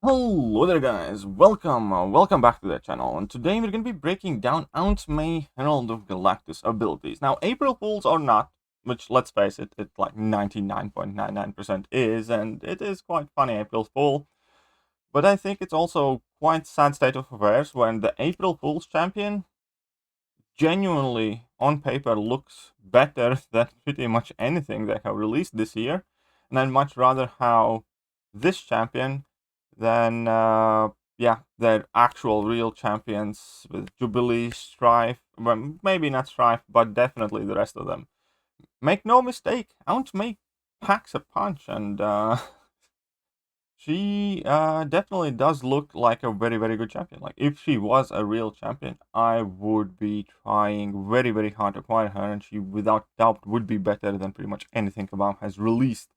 Hello there guys, welcome back to the channel, and today we're going to be breaking down Aunt May Herald of Galactus abilities. Now, April Fools or not, which let's face it, it like 99.99% is, and it is quite funny April Fool, but I think it's also quite sad state of affairs when the April Fool's champion genuinely, on paper, looks better than pretty much anything they have released this year, and I'd much rather have this champion than yeah, their actual real champions with Jubilee, Strife, well, maybe not Strife, but definitely the rest of them. Make no mistake, Aunt May packs a punch, and she definitely does look like a very, very good champion. Like, if she was a real champion, I would be trying very, very hard to acquire her, and she, without doubt, would be better than pretty much anything Kabam has released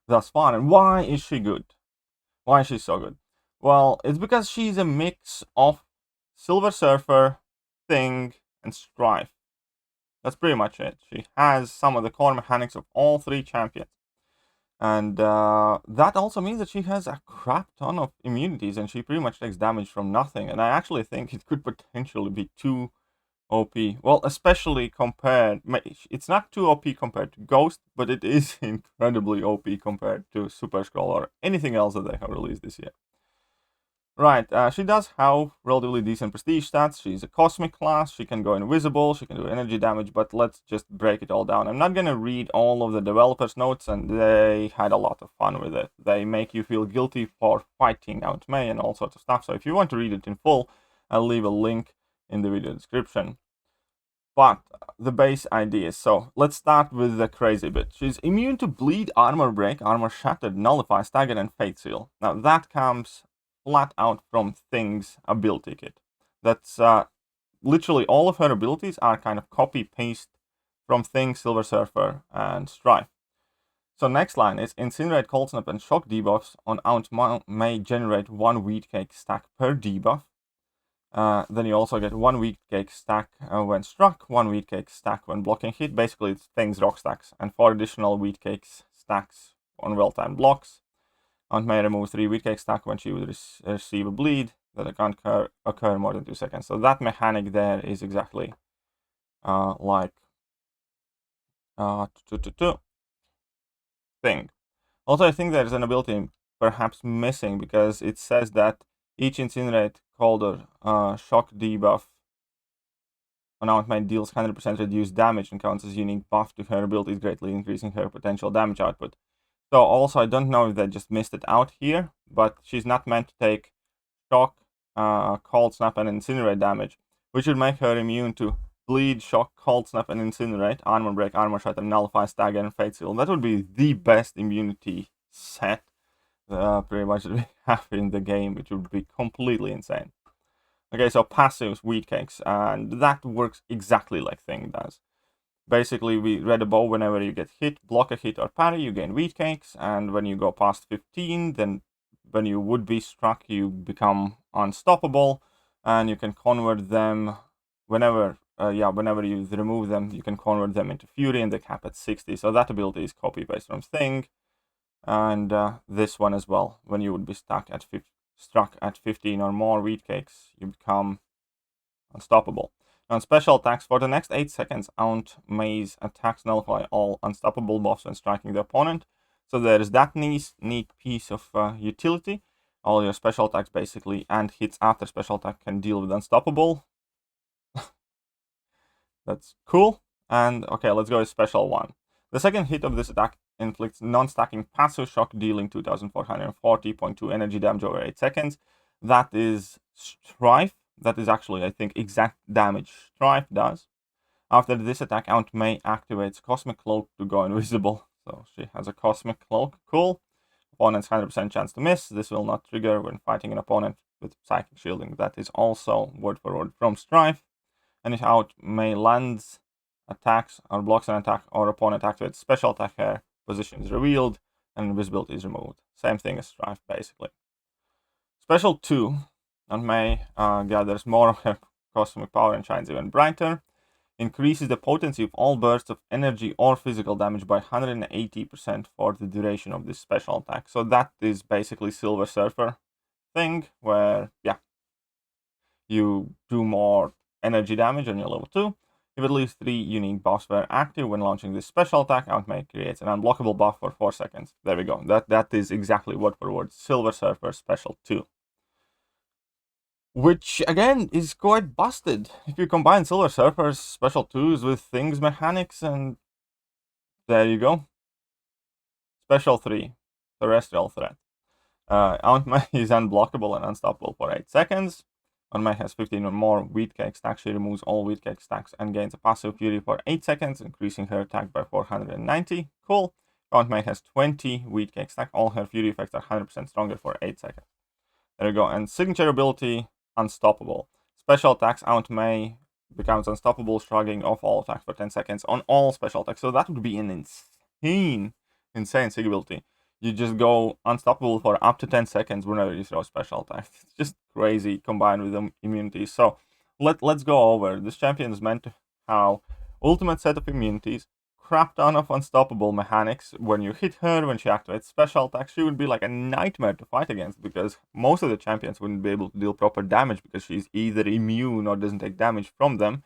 thus far. And why is she good? Why is she so good? Well, it's because she's a mix of Silver Surfer, Thing, and Strife. That's pretty much it. She has some of the core mechanics of all three champions. And that also means that she has a crap ton of immunities, and she pretty much takes damage from nothing. And I actually think it could potentially be too OP. Well, especially compared... It's not too OP compared to Ghost, but it is incredibly OP compared to Super Scroll or anything else that they have released this year. Right, she does have relatively decent prestige stats. She's a cosmic class, she can go invisible, she can do energy damage, but let's just break it all down. I'm not gonna read all of the developers' notes, and they had a lot of fun with it. They make you feel guilty for fighting Aunt May and all sorts of stuff, so if you want to read it in full, I'll leave a link in the video description. But the base idea, so let's start with the crazy bit. She's immune to bleed, armor break, armor shattered, nullify, stagger, and fate seal. Now that comes flat out from Thing's ability kit. That's literally all of her abilities are kind of copy paste from Thing, Silver Surfer, and Strife. So next line is Incinerate, Cold Snap, and Shock debuffs on Aunt May generate 1 wheat cake stack per debuff. Then you also get 1 wheat cake stack when struck, 1 wheat cake stack when blocking hit. Basically, it's Thing's rock stacks, and 4 additional wheat cakes stacks on well-timed blocks. Aunt May removes 3 wheat cake stack when she would receive a bleed that can't occur more than 2 seconds. So that mechanic there is exactly like Thing. Also, I think there's an ability perhaps missing because it says that each Incinerate, Cold, or Shock debuff on Aunt May deals 100% reduced damage and counts as unique buff to her abilities, greatly increasing her potential damage output. So also, I don't know if they just missed it out here, but she's not meant to take Shock, Cold Snap, and Incinerate damage, which would make her immune to Bleed, Shock, Cold Snap, and Incinerate, Armor Break, Armor Shatter, Nullify, Stagger, and Fate Seal. That would be the best immunity set pretty much that we have in the game, which would be completely insane. Okay, so passives, wheat cakes, and that works exactly like Thing does. Basically, we read above, whenever you get hit, block a hit, or parry, you gain wheat cakes, and when you go past 15, then when you would be struck, you become unstoppable, and you can convert them whenever you remove them, you can convert them into Fury, and they cap at 60. So that ability is copy-paste from Thing, and this one as well. When you would be struck at 15 or more wheat cakes, you become unstoppable. On special attacks, for the next 8 seconds, Aunt May's attacks nullify all unstoppable buffs when striking the opponent. So there's that neat piece of utility. All your special attacks basically and hits after special attack can deal with unstoppable. That's cool. And okay, let's go with special one. The second hit of this attack inflicts non-stacking passive shock, dealing 2440.2 energy damage over 8 seconds. That is Strife. That is actually, I think, exact damage Strife does. After this attack, Aunt May activates Cosmic Cloak to go invisible. So she has a Cosmic Cloak. Cool. Opponent's 100% chance to miss. This will not trigger when fighting an opponent with Psychic Shielding. That is also word for word from Strife. And if Aunt May lands, attacks, or blocks an attack, or opponent activates special attack, her position is revealed and invisibility is removed. Same thing as Strife, basically. Special 2. Aunt May gathers more of her cosmic power and shines even brighter. Increases the potency of all bursts of energy or physical damage by 180% for the duration of this special attack. So that is basically Silver Surfer thing where, yeah, you do more energy damage on your level 2. If at least 3 unique buffs were active when launching this special attack, Outmate creates an unblockable buff for 4 seconds. There we go. That is exactly what forwards Silver Surfer Special 2. Which, again, is quite busted. If you combine Silver Surfer's Special 2s with Things mechanics, and there you go. Special 3, Terrestrial Threat. Outmate is unblockable and unstoppable for 8 seconds. Outmate has 15 or more wheat cake stacks. She removes all wheat cake stacks and gains a passive fury for 8 seconds, increasing her attack by 490. Cool. Outmate has 20 wheat cake stacks. All her fury effects are 100% stronger for 8 seconds. There you go. And signature ability, Unstoppable. Special attacks, Outmate becomes unstoppable, shrugging off all attacks for 10 seconds on all special attacks. So that would be an insane sig ability. You just go unstoppable for up to 10 seconds whenever you throw special attacks. It's just crazy combined with immunities. So let's go over. This champion is meant to have ultimate set of immunities, crap ton of unstoppable mechanics. When you hit her, when she activates special attacks, she would be like a nightmare to fight against, because most of the champions wouldn't be able to deal proper damage because she's either immune or doesn't take damage from them.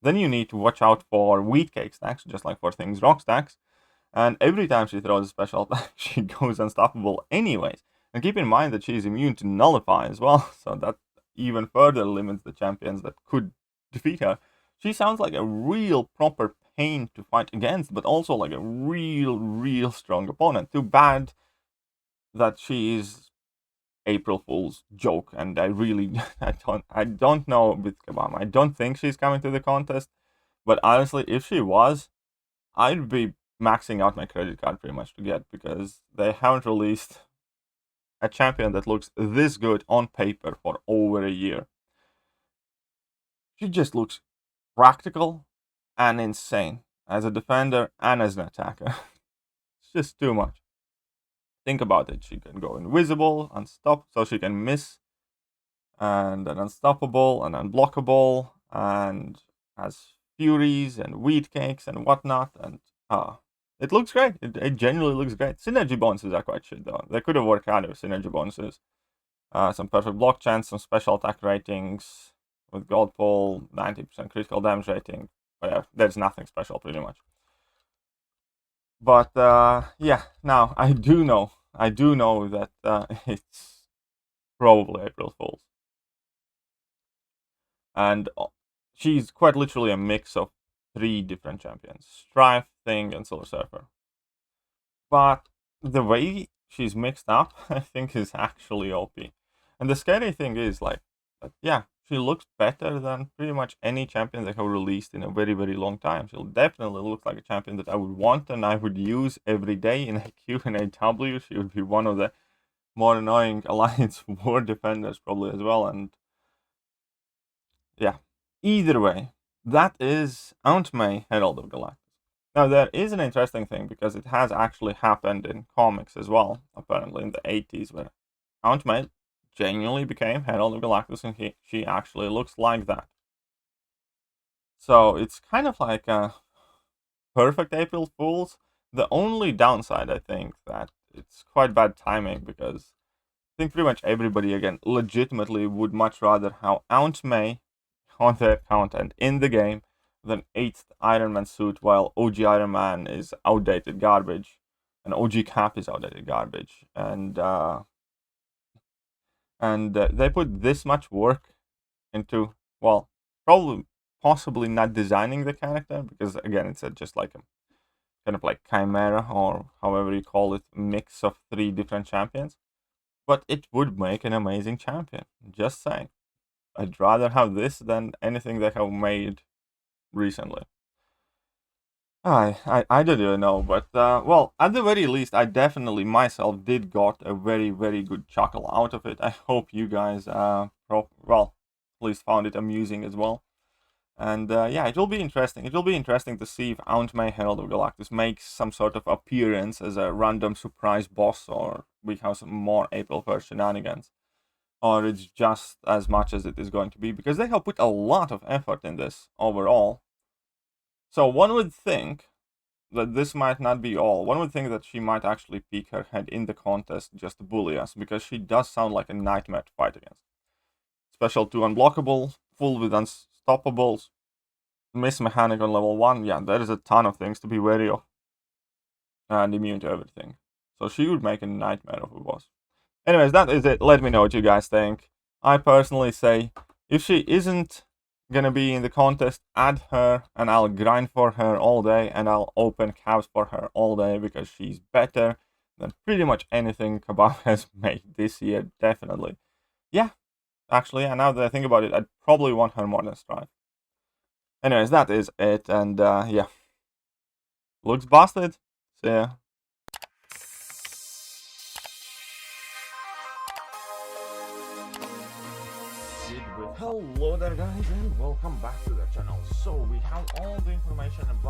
Then you need to watch out for wheat cake stacks, just like for Things rock stacks. And every time she throws a special attack, she goes unstoppable anyways. And keep in mind that she is immune to Nullify as well, so that even further limits the champions that could defeat her. She sounds like a real proper pain to fight against, but also like a real strong opponent. Too bad that she is April Fool's joke, and I don't know with Kabama. I don't think she's coming to the contest, but honestly, if she was, I'd be maxing out my credit card pretty much to get, because they haven't released a champion that looks this good on paper for over a year. She just looks practical and insane as a defender and as an attacker. It's just too much. Think about it. She can go invisible, unstoppable, so she can miss, and then unstoppable and unblockable, and has furies and wheat cakes and whatnot, and it looks great. It genuinely looks great. Synergy bonuses are quite shit though. They could have worked out with synergy bonuses. Some perfect block chance, some special attack ratings with gold pull, 90% critical damage rating. But yeah, there's nothing special pretty much. But yeah, now I do know that it's probably April Fool's. And she's quite literally a mix of 3 different champions: Strife, Thing, and Silver Surfer. But the way she's mixed up, I think, is actually OP. And the scary thing is, like, yeah, she looks better than pretty much any champion they have released in a very long time. She'll definitely look like a champion that I would want and I would use every day in a Q and AW. She would be one of the more annoying Alliance War defenders probably as well. And yeah, either way, that is Aunt May, Herald of Galactus. Now, there is an interesting thing, because it has actually happened in comics as well, apparently in the 80s, where Aunt May genuinely became Herald of Galactus, and she actually looks like that. So it's kind of like a perfect April Fool's. The only downside, I think, that it's quite bad timing, because I think pretty much everybody, again, legitimately would much rather have Aunt May on their account and in the game than 8th Iron Man suit, while OG Iron Man is outdated garbage, and OG Cap is outdated garbage, and they put this much work into, well, possibly not designing the character, because again, it's just like a kind of like chimera, or however you call it, mix of 3 different champions. But it would make an amazing champion. Just saying. I'd rather have this than anything they have made recently. I don't even know, but well, at the very least, I definitely myself did got a very good chuckle out of it. I hope you guys well, at least found it amusing as well. And yeah, it will be interesting. It will be interesting to see if Aunt May, Herald of Galactus, makes some sort of appearance as a random surprise boss, or we have some more April 1st shenanigans, or it's just as much as it is going to be, because they have put a lot of effort in this overall. So one would think that this might not be all. One would think that she might actually peek her head in the contest just to bully us, because she does sound like a nightmare to fight against. Special 2 unblockable, full with unstoppables, miss mechanic on level 1. Yeah, there is a ton of things to be wary of. And immune to everything. So she would make a nightmare of a boss. Anyways, that is it. Let me know what you guys think. I personally say, if she isn't gonna be in the contest, add her, and I'll grind for her all day, and I'll open cabs for her all day, because she's better than pretty much anything Kebab has made this year, definitely. Yeah, actually, and now that I think about it, I'd probably want her more than Strife. Anyways, that is it, and yeah. Looks busted. See ya. Hello there guys, and welcome back to the channel. So we have all the information about